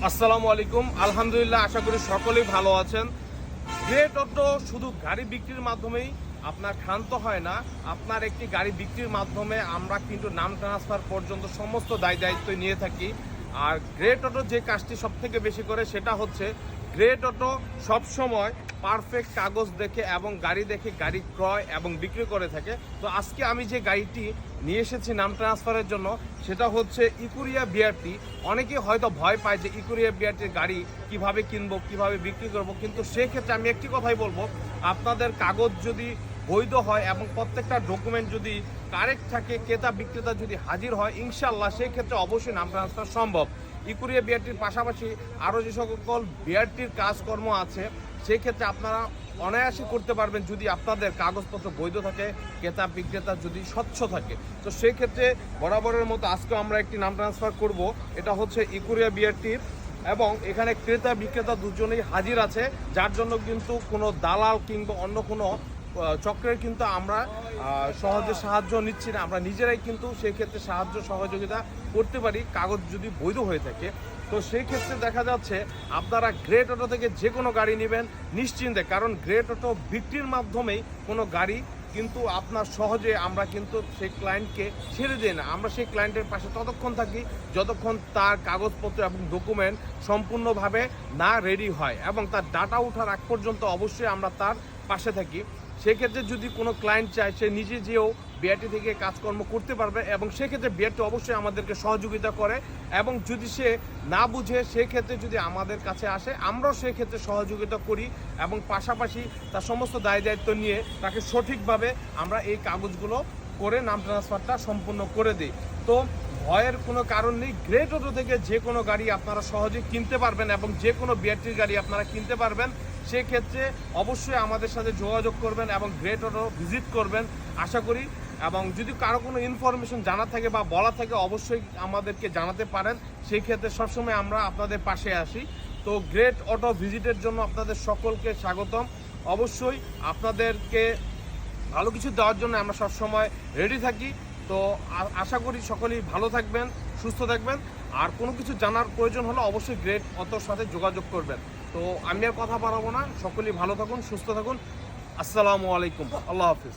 আসসালামু আলাইকুম। আলহামদুলিল্লাহ, আশা করি সকলেই ভালো আছেন। গ্রেট অটো শুধু গাড়ি বিক্রির মাধ্যমেই আপনার ক্ষান্ত হয় না। আপনার একটি গাড়ি বিক্রির মাধ্যমে আমরা কিন্তু নাম ট্রান্সফার পর্যন্ত সমস্ত দায়িত্ব নিয়ে থাকি। আর গ্রেট অটো যে কাজটি সব থেকে বেশি করে সেটা হচ্ছে গ্রেট অটো সবসময় পারফেক্ট কাগজ দেখে এবং গাড়ি দেখে গাড়ি ক্রয় এবং বিক্রি করে থাকে। তো আজকে আমি যে গাড়িটি নিয়ে এসেছি নাম ট্রান্সফারের জন্য সেটা হচ্ছে ইকুরিয়া বিআরটি। অনেকে হয়তো ভয় পায় যে ইকুরিয়া বিআরটির গাড়ি কিভাবে কিনবো, কিভাবে বিক্রি করব, কিন্তু সেক্ষেত্রে আমি একটি কথাই বলবো, আপনাদের কাগজ যদি বৈধ হয় এবং প্রত্যেকটা ডকুমেন্ট যদি কারেক্ট থাকে, ক্রেতা বিক্রেতা যদি হাজির হয়, ইনশাল্লাহ সেই ক্ষেত্রে অবশ্যই নাম ট্রান্সফার সম্ভব। ইকুরিয়া বিআরটির পাশাপাশি আরও যে সকল বিআরটির কাজকর্ম আছে সেই ক্ষেত্রে আপনারা অনায়াসে করতে পারবেন যদি আপনাদের কাগজপত্র বৈধ থাকে, ক্রেতা বিক্রেতা যদি স্বচ্ছ থাকে। তো সেই ক্ষেত্রে বরাবরের মতো আজকে আমরা একটি নাম ট্রান্সফার করব। এটা হচ্ছে ইকুরিয়া বিআরটির এবং এখানে ক্রেতা বিক্রেতা দুজনেই হাজির আছে, যার জন্য কিন্তু কোনো দালাল কিংবা অন্য কোনো চক্রের কিন্তু আমরা সহজে সাহায্য নিচ্ছি না। আমরা নিজেরাই কিন্তু সেই ক্ষেত্রে সাহায্য সহযোগিতা করতে পারি কাগজ যদি বৈধ হয়ে থাকে। তো সেই ক্ষেত্রে দেখা যাচ্ছে আপনারা গ্রেট অটো থেকে যে কোনো গাড়ি নেবেন নিশ্চিন্তে, কারণ গ্রেট অটো বিক্রির মাধ্যমেই কোনো গাড়ি কিন্তু আপনার সহজে আমরা কিন্তু সেই ক্লায়েন্টকে ছেড়ে দিই না। আমরা সেই ক্লায়েন্টের পাশে ততক্ষণ থাকি যতক্ষণ তার কাগজপত্র এবং ডকুমেন্ট সম্পূর্ণভাবে না রেডি হয় এবং তার ডাটা ওঠার আগ পর্যন্ত অবশ্যই আমরা তার পাশে থাকি। সেক্ষেত্রে যদি কোনো ক্লায়েন্ট চায় সে নিজে যেও বিআরটি থেকে কাজকর্ম করতে পারবে এবং সেক্ষেত্রে বিআরটি অবশ্যই আমাদেরকে সহযোগিতা করে এবং যদি সে না বুঝে সেক্ষেত্রে যদি আমাদের কাছে আসে আমরাও সেক্ষেত্রে সহযোগিতা করি এবং পাশাপাশি তার সমস্ত দায়িত্ব নিয়ে তাকে সঠিকভাবে আমরা এই কাগজগুলো করে নাম ট্রান্সফারটা সম্পূর্ণ করে দিই। তো ভয়ের কোনো কারণ নেই। গ্রেট অটো থেকে যে কোনো গাড়ি আপনারা সহজে কিনতে পারবেন এবং যে কোনো বিআরটির গাড়ি আপনারা কিনতে পারবেন। সেক্ষেত্রে অবশ্যই আমাদের সাথে যোগাযোগ করবেন এবং গ্রেট অটো ভিজিট করবেন আশা করি। এবং যদি কারো কোনো ইনফরমেশন জানা থাকে বা বলা থাকে অবশ্যই আমাদেরকে জানাতে পারেন। সেই ক্ষেত্রে সবসময় আমরা আপনাদের পাশে আসি। তো গ্রেট অটো ভিজিটের জন্য আপনাদের সকলকে স্বাগতম। অবশ্যই আপনাদেরকে ভালো কিছু দেওয়ার জন্য আমরা সবসময় রেডি থাকি। তো আশা করি সকলেই ভালো থাকবেন, সুস্থ থাকবেন। আর কোনো কিছু জানার প্রয়োজন হলে অবশ্যই গ্রেট অটোর সাথে যোগাযোগ করবেন। তো আমি আর কথা বাড়াবো না, সকলেই ভালো থাকুন, সুস্থ থাকুন। আসসালামু আলাইকুম, আল্লাহ হাফিজ।